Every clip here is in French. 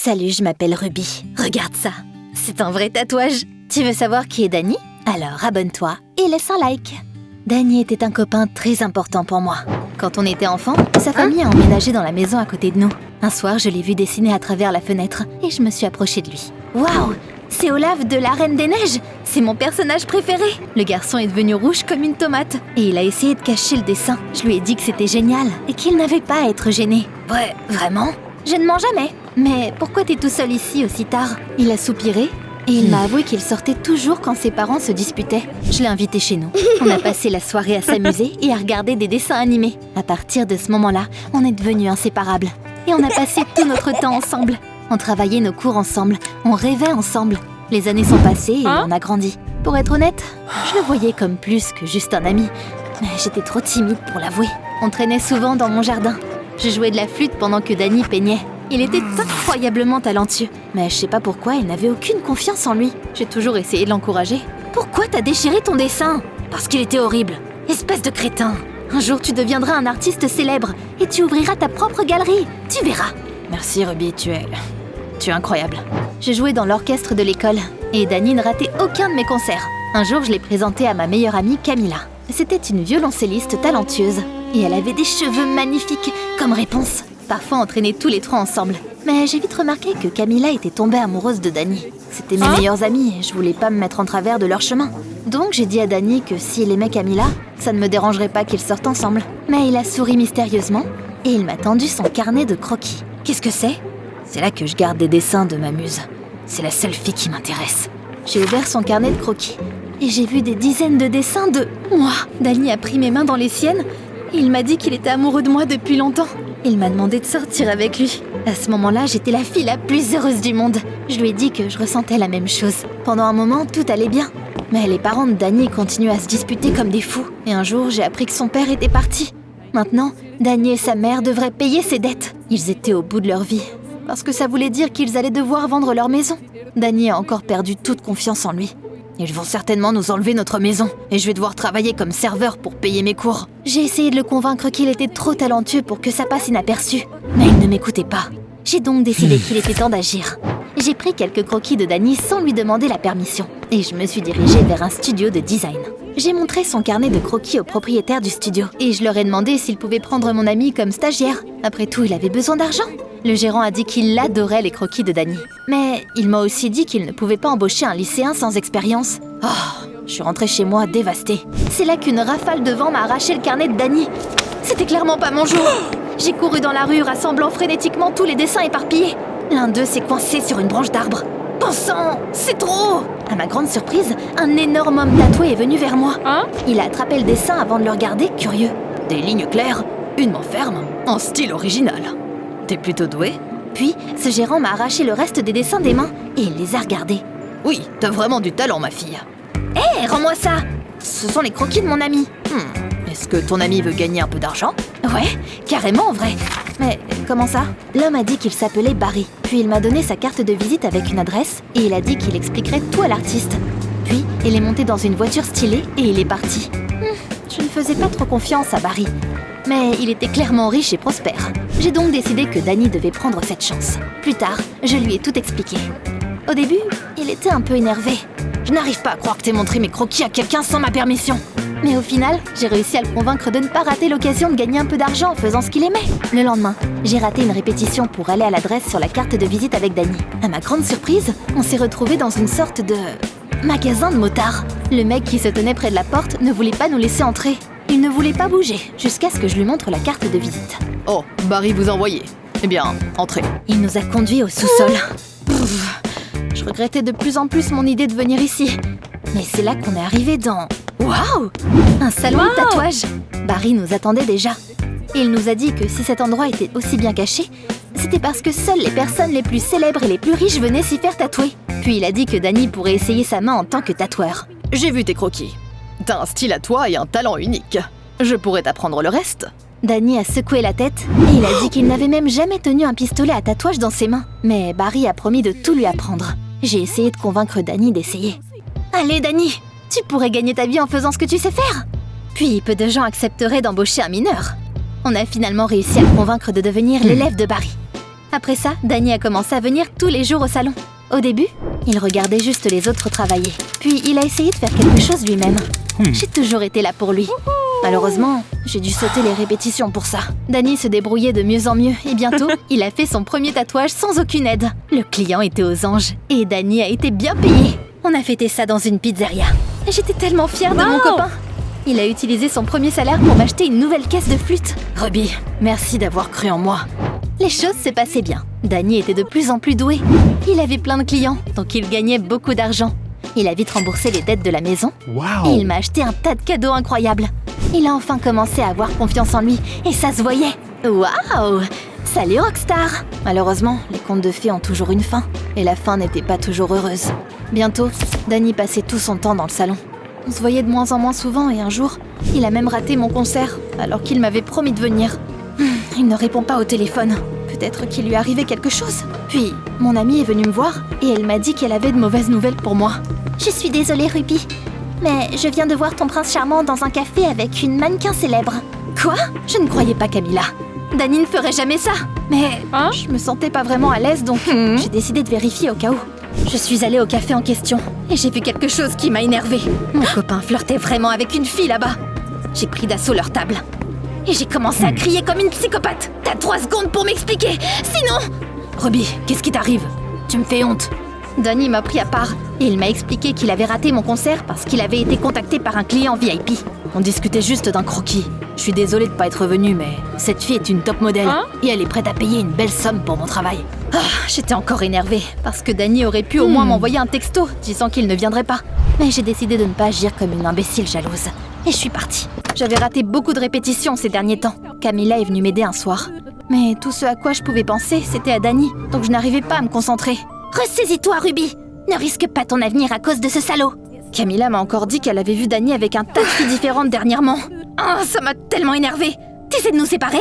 Salut, je m'appelle Ruby. Regarde ça. C'est un vrai tatouage. Tu veux savoir qui est Danny? Alors abonne-toi et laisse un like. Danny était un copain très important pour moi. Quand on était enfant, sa famille a emménagé dans la maison à côté de nous. Un soir, je l'ai vu dessiner à travers la fenêtre et je me suis approchée de lui. Waouh! C'est Olaf de la Reine des Neiges! C'est mon personnage préféré! Le garçon est devenu rouge comme une tomate et il a essayé de cacher le dessin. Je lui ai dit que c'était génial et qu'il n'avait pas à être gêné. Ouais, vraiment? Je ne mens jamais. Mais pourquoi t'es tout seul ici aussi tard? Il a soupiré et il m'a avoué qu'il sortait toujours quand ses parents se disputaient. Je l'ai invité chez nous. On a passé la soirée à s'amuser et à regarder des dessins animés. À partir de ce moment-là, on est devenus inséparables. Et on a passé tout notre temps ensemble. On travaillait nos cours ensemble, on rêvait ensemble. Les années sont passées et on a grandi. Pour être honnête, je le voyais comme plus que juste un ami. Mais j'étais trop timide pour l'avouer. On traînait souvent dans mon jardin. Je jouais de la flûte pendant que Danny peignait. Il était incroyablement talentueux. Mais je sais pas pourquoi il n'avait aucune confiance en lui. J'ai toujours essayé de l'encourager. Pourquoi t'as déchiré ton dessin? Parce qu'il était horrible. Espèce de crétin. Un jour tu deviendras un artiste célèbre et tu ouvriras ta propre galerie. Tu verras. Merci Ruby, tu es incroyable. Je jouais dans l'orchestre de l'école et Danny ne ratait aucun de mes concerts. Un jour, je l'ai présenté à ma meilleure amie Camilla. C'était une violoncelliste talentueuse et elle avait des cheveux magnifiques comme réponse. Parfois, on traînait tous les trois ensemble. Mais j'ai vite remarqué que Camilla était tombée amoureuse de Danny. C'était mes meilleurs amis et je voulais pas me mettre en travers de leur chemin. Donc j'ai dit à Danny que s'il aimait Camilla, ça ne me dérangerait pas qu'ils sortent ensemble. Mais il a souri mystérieusement et il m'a tendu son carnet de croquis. Qu'est-ce que c'est? C'est là que je garde des dessins de ma muse. C'est la seule fille qui m'intéresse. J'ai ouvert son carnet de croquis et j'ai vu des dizaines de dessins de moi. Danny a pris mes mains dans les siennes et il m'a dit qu'il était amoureux de moi depuis longtemps. Il m'a demandé de sortir avec lui. À ce moment-là, j'étais la fille la plus heureuse du monde. Je lui ai dit que je ressentais la même chose. Pendant un moment, tout allait bien. Mais les parents de Danny continuaient à se disputer comme des fous. Et un jour, j'ai appris que son père était parti. Maintenant, Danny et sa mère devraient payer ses dettes. Ils étaient au bout de leur vie. Parce que ça voulait dire qu'ils allaient devoir vendre leur maison. Danny a encore perdu toute confiance en lui. Ils vont certainement nous enlever notre maison et je vais devoir travailler comme serveur pour payer mes cours. J'ai essayé de le convaincre qu'il était trop talentueux pour que ça passe inaperçu, mais il ne m'écoutait pas. J'ai donc décidé qu'il était temps d'agir. J'ai pris quelques croquis de Danny sans lui demander la permission et je me suis dirigée vers un studio de design. J'ai montré son carnet de croquis au propriétaire du studio et je leur ai demandé s'il pouvait prendre mon ami comme stagiaire. Après tout, il avait besoin d'argent. Le gérant a dit qu'il adorait les croquis de Danny. Mais il m'a aussi dit qu'il ne pouvait pas embaucher un lycéen sans expérience. Oh, je suis rentrée chez moi dévastée. C'est là qu'une rafale de vent m'a arraché le carnet de Danny. C'était clairement pas mon jour. J'ai couru dans la rue rassemblant frénétiquement tous les dessins éparpillés. L'un d'eux s'est coincé sur une branche d'arbre. Bon sang, c'est trop! À ma grande surprise, un énorme homme tatoué est venu vers moi. Il a attrapé le dessin avant de le regarder, curieux. Des lignes claires, une main ferme, en style original. T'es plutôt doué. Puis, ce gérant m'a arraché le reste des dessins des mains et il les a regardés. Oui, t'as vraiment du talent, ma fille. Hé, rends-moi ça! Ce sont les croquis de mon ami. Est-ce que ton ami veut gagner un peu d'argent? Ouais, carrément en vrai. Mais comment ça? L'homme a dit qu'il s'appelait Barry. Puis il m'a donné sa carte de visite avec une adresse et il a dit qu'il expliquerait tout à l'artiste. Puis, il est monté dans une voiture stylée et il est parti. Je ne faisais pas trop confiance à Barry. Mais il était clairement riche et prospère. J'ai donc décidé que Danny devait prendre cette chance. Plus tard, je lui ai tout expliqué. Au début, il était un peu énervé. Je n'arrive pas à croire que t'aies montré mes croquis à quelqu'un sans ma permission. Mais au final, j'ai réussi à le convaincre de ne pas rater l'occasion de gagner un peu d'argent en faisant ce qu'il aimait. Le lendemain, j'ai raté une répétition pour aller à l'adresse sur la carte de visite avec Danny. À ma grande surprise, on s'est retrouvés dans une sorte de magasin de motards. Le mec qui se tenait près de la porte ne voulait pas nous laisser entrer. Il ne voulait pas bouger, jusqu'à ce que je lui montre la carte de visite. Oh, Barry vous envoyez. Eh bien, entrez. Il nous a conduits au sous-sol. Je regrettais de plus en plus mon idée de venir ici. Mais c'est là qu'on est arrivé dans... Waouh! Un salon de tatouage. Barry nous attendait déjà. Il nous a dit que si cet endroit était aussi bien caché, c'était parce que seules les personnes les plus célèbres et les plus riches venaient s'y faire tatouer. Puis il a dit que Danny pourrait essayer sa main en tant que tatoueur. J'ai vu tes croquis. T'as un style à toi et un talent unique. Je pourrais t'apprendre le reste. Danny a secoué la tête et il a dit qu'il n'avait même jamais tenu un pistolet à tatouage dans ses mains. Mais Barry a promis de tout lui apprendre. J'ai essayé de convaincre Danny d'essayer. Allez Danny, tu pourrais gagner ta vie en faisant ce que tu sais faire. Puis peu de gens accepteraient d'embaucher un mineur. On a finalement réussi à le convaincre de devenir l'élève de Barry. Après ça, Danny a commencé à venir tous les jours au salon. Au début, il regardait juste les autres travailler. Puis il a essayé de faire quelque chose lui-même. J'ai toujours été là pour lui. Malheureusement, j'ai dû sauter les répétitions pour ça. Danny se débrouillait de mieux en mieux et bientôt, il a fait son premier tatouage sans aucune aide. Le client était aux anges et Danny a été bien payé. On a fêté ça dans une pizzeria. Et j'étais tellement fière de mon copain. Il a utilisé son premier salaire pour m'acheter une nouvelle caisse de flûte. Ruby, merci d'avoir cru en moi. Les choses se passaient bien. Danny était de plus en plus doué. Il avait plein de clients, donc il gagnait beaucoup d'argent. Il a vite remboursé les dettes de la maison. Et il m'a acheté un tas de cadeaux incroyables. Il a enfin commencé à avoir confiance en lui et ça se voyait. Waouh! Salut Rockstar! Malheureusement, les contes de fées ont toujours une fin. Et la fin n'était pas toujours heureuse. Bientôt, Danny passait tout son temps dans le salon. On se voyait de moins en moins souvent et un jour, il a même raté mon concert alors qu'il m'avait promis de venir. Il ne répond pas au téléphone. Peut-être qu'il lui arrivait quelque chose. Puis, mon amie est venue me voir et elle m'a dit qu'elle avait de mauvaises nouvelles pour moi. Je suis désolée, Ruby, mais je viens de voir ton prince charmant dans un café avec une mannequin célèbre. Quoi? Je ne croyais pas Camilla. Danny ne ferait jamais ça. Mais je me sentais pas vraiment à l'aise, donc j'ai décidé de vérifier au cas où. Je suis allée au café en question et j'ai vu quelque chose qui m'a énervée. Mon copain flirtait vraiment avec une fille là-bas. J'ai pris d'assaut leur table. Et j'ai commencé à crier comme une psychopathe. T'as 3 secondes pour m'expliquer, sinon... Ruby, qu'est-ce qui t'arrive? Tu me fais honte. Danny m'a pris à part et il m'a expliqué qu'il avait raté mon concert parce qu'il avait été contacté par un client VIP. On discutait juste d'un croquis. Je suis désolée de pas être venue, mais cette fille est une top modèle et elle est prête à payer une belle somme pour mon travail. J'étais encore énervée parce que Danny aurait pu au moins m'envoyer un texto disant qu'il ne viendrait pas. Mais j'ai décidé de ne pas agir comme une imbécile jalouse. Et je suis partie. J'avais raté beaucoup de répétitions ces derniers temps. Camilla est venue m'aider un soir. Mais tout ce à quoi je pouvais penser, c'était à Danny, donc je n'arrivais pas à me concentrer. Ressaisis-toi, Ruby! Ne risque pas ton avenir à cause de ce salaud! Camilla m'a encore dit qu'elle avait vu Danny avec un tas de filles différentes dernièrement. Ça m'a tellement énervée! T'essaies de nous séparer?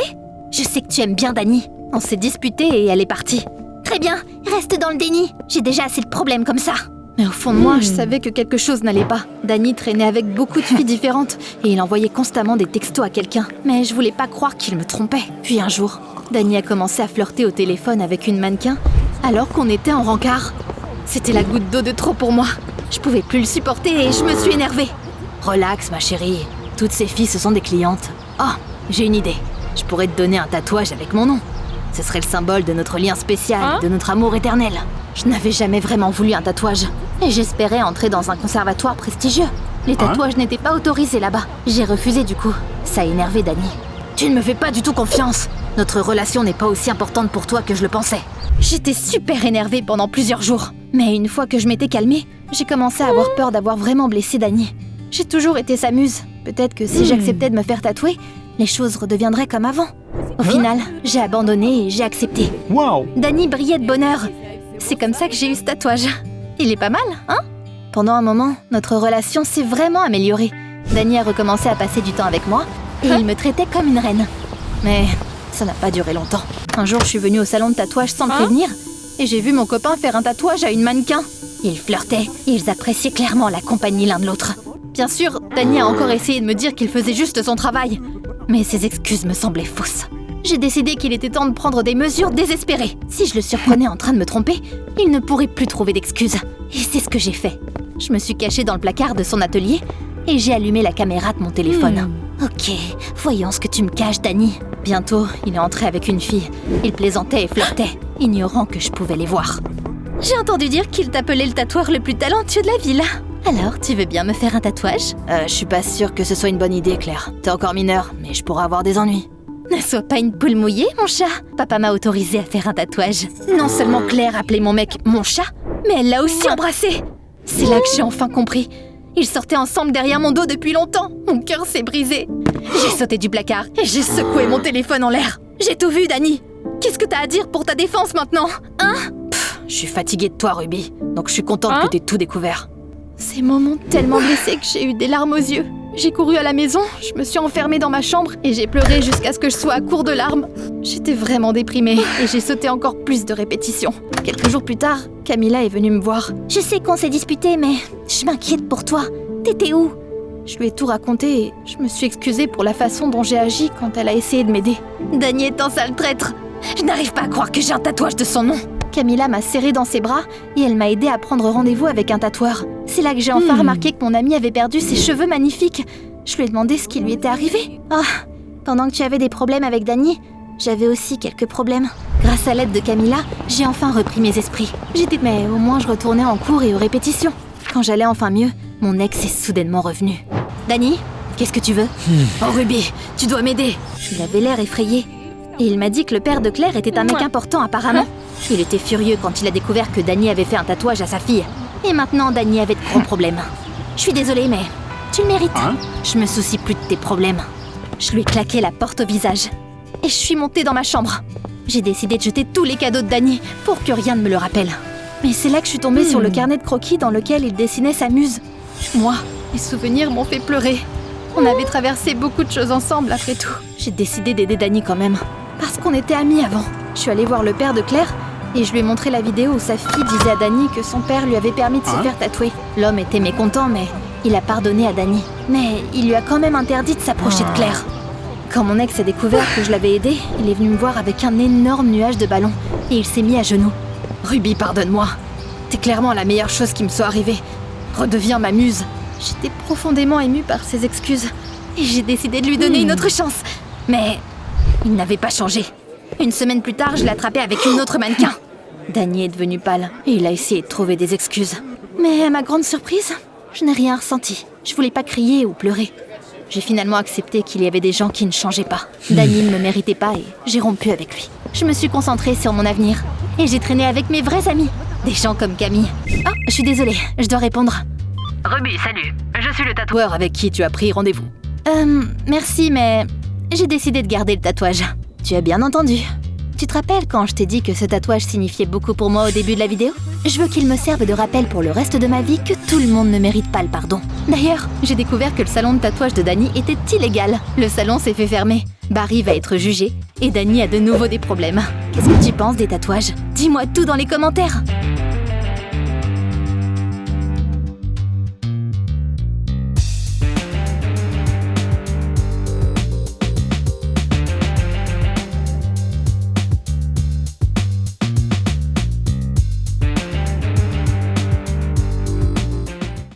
Je sais que tu aimes bien Danny. On s'est disputé et elle est partie. Très bien, reste dans le déni. J'ai déjà assez de problèmes comme ça. Mais au fond de moi, je savais que quelque chose n'allait pas. Danny traînait avec beaucoup de filles différentes et il envoyait constamment des textos à quelqu'un. Mais je voulais pas croire qu'il me trompait. Puis un jour, Danny a commencé à flirter au téléphone avec une mannequin alors qu'on était en rencard. C'était la goutte d'eau de trop pour moi. Je pouvais plus le supporter et je me suis énervée. Relax, ma chérie. Toutes ces filles, ce sont des clientes. Oh, j'ai une idée. Je pourrais te donner un tatouage avec mon nom. Ce serait le symbole de notre lien spécial, de notre amour éternel. Je n'avais jamais vraiment voulu un tatouage. Et j'espérais entrer dans un conservatoire prestigieux. Les tatouages n'étaient pas autorisés là-bas. J'ai refusé du coup. Ça a énervé Danny. Tu ne me fais pas du tout confiance. Notre relation n'est pas aussi importante pour toi que je le pensais. J'étais super énervée pendant plusieurs jours. Mais une fois que je m'étais calmée, j'ai commencé à avoir peur d'avoir vraiment blessé Danny. J'ai toujours été sa muse. Peut-être que si j'acceptais de me faire tatouer, les choses redeviendraient comme avant. Au final, j'ai abandonné et j'ai accepté. Danny brillait de bonheur. C'est comme ça que j'ai eu ce tatouage. Il est pas mal, hein? Pendant un moment, notre relation s'est vraiment améliorée. Danny a recommencé à passer du temps avec moi et il me traitait comme une reine. Mais ça n'a pas duré longtemps. Un jour, je suis venue au salon de tatouage sans le prévenir et j'ai vu mon copain faire un tatouage à une mannequin. Ils flirtaient et ils appréciaient clairement la compagnie l'un de l'autre. Bien sûr, Danny a encore essayé de me dire qu'il faisait juste son travail. Mais ses excuses me semblaient fausses. J'ai décidé qu'il était temps de prendre des mesures désespérées. Si je le surprenais en train de me tromper, il ne pourrait plus trouver d'excuses. Et c'est ce que j'ai fait. Je me suis cachée dans le placard de son atelier et j'ai allumé la caméra de mon téléphone. Ok, voyons ce que tu me caches, Danny. Bientôt, il est entré avec une fille. Il plaisantait et flirtait, ignorant que je pouvais les voir. J'ai entendu dire qu'il t'appelait le tatoueur le plus talentueux de la ville. Alors, tu veux bien me faire un tatouage? Je suis pas sûre que ce soit une bonne idée, Claire. T'es encore mineure, mais je pourrais avoir des ennuis. Ne sois pas une poule mouillée, mon chat. Papa m'a autorisé à faire un tatouage. Non seulement Claire appelait mon mec mon chat, mais elle l'a aussi embrassé. C'est là que j'ai enfin compris. Ils sortaient ensemble derrière mon dos depuis longtemps. Mon cœur s'est brisé. J'ai sauté du placard et j'ai secoué mon téléphone en l'air. J'ai tout vu, Danny. Qu'est-ce que t'as à dire pour ta défense maintenant, hein? Je suis fatiguée de toi, Ruby. Donc je suis contente que t'aies tout découvert. Ces mots m'ont tellement blessée que j'ai eu des larmes aux yeux. J'ai couru à la maison, je me suis enfermée dans ma chambre et j'ai pleuré jusqu'à ce que je sois à court de larmes. J'étais vraiment déprimée et j'ai sauté encore plus de répétitions. Quelques jours plus tard, Camilla est venue me voir. Je sais qu'on s'est disputé, mais je m'inquiète pour toi. T'étais où? Je lui ai tout raconté et je me suis excusée pour la façon dont j'ai agi quand elle a essayé de m'aider. Danny est un sale traître. Je n'arrive pas à croire que j'ai un tatouage de son nom. Camilla m'a serrée dans ses bras et elle m'a aidée à prendre rendez-vous avec un tatoueur. C'est là que j'ai enfin remarqué que mon amie avait perdu ses cheveux magnifiques. Je lui ai demandé ce qui lui était arrivé. Ah, pendant que tu avais des problèmes avec Dany, j'avais aussi quelques problèmes. Grâce à l'aide de Camilla, j'ai enfin repris mes esprits. Mais au moins je retournais en cours et aux répétitions. Quand j'allais enfin mieux, mon ex est soudainement revenu. Dany, qu'est-ce que tu veux? Oh Ruby, tu dois m'aider. Il avait l'air effrayé. Et il m'a dit que le père de Claire était un mec important apparemment. Il était furieux quand il a découvert que Dany avait fait un tatouage à sa fille. Et maintenant, Dany avait de gros problèmes. Je suis désolée, mais tu le mérites. Je me soucie plus de tes problèmes. Je lui ai claqué la porte au visage. Et je suis montée dans ma chambre. J'ai décidé de jeter tous les cadeaux de Dany pour que rien ne me le rappelle. Mais c'est là que je suis tombée sur le carnet de croquis dans lequel il dessinait sa muse. Moi, les souvenirs m'ont fait pleurer. On avait traversé beaucoup de choses ensemble après tout. J'ai décidé d'aider Dany quand même. Parce qu'on était amis avant. Je suis allée voir le père de Claire et je lui ai montré la vidéo où sa fille disait à Dany que son père lui avait permis de se faire tatouer. L'homme était mécontent, mais il a pardonné à Dany. Mais il lui a quand même interdit de s'approcher de Claire. Quand mon ex a découvert que je l'avais aidé, il est venu me voir avec un énorme nuage de ballons et il s'est mis à genoux. Ruby, pardonne-moi. T'es clairement la meilleure chose qui me soit arrivée. Redeviens ma muse. J'étais profondément émue par ses excuses et j'ai décidé de lui donner une autre chance. Mais il n'avait pas changé. Une semaine plus tard, je l'ai attrapé avec une autre mannequin. Dany est devenu pâle et il a essayé de trouver des excuses. Mais à ma grande surprise, je n'ai rien ressenti. Je voulais pas crier ou pleurer. J'ai finalement accepté qu'il y avait des gens qui ne changeaient pas. Dany ne me méritait pas et j'ai rompu avec lui. Je me suis concentrée sur mon avenir et j'ai traîné avec mes vrais amis. Des gens comme Camille. Oh, je suis désolée, je dois répondre. Ruby, salut. Je suis le tatoueur avec qui tu as pris rendez-vous. Merci, mais j'ai décidé de garder le tatouage. Tu as bien entendu. Tu te rappelles quand je t'ai dit que ce tatouage signifiait beaucoup pour moi au début de la vidéo? Je veux qu'il me serve de rappel pour le reste de ma vie que tout le monde ne mérite pas le pardon. D'ailleurs, j'ai découvert que le salon de tatouage de Dany était illégal. Le salon s'est fait fermer. Barry va être jugé et Dany a de nouveau des problèmes. Qu'est-ce que tu penses des tatouages? Dis-moi tout dans les commentaires.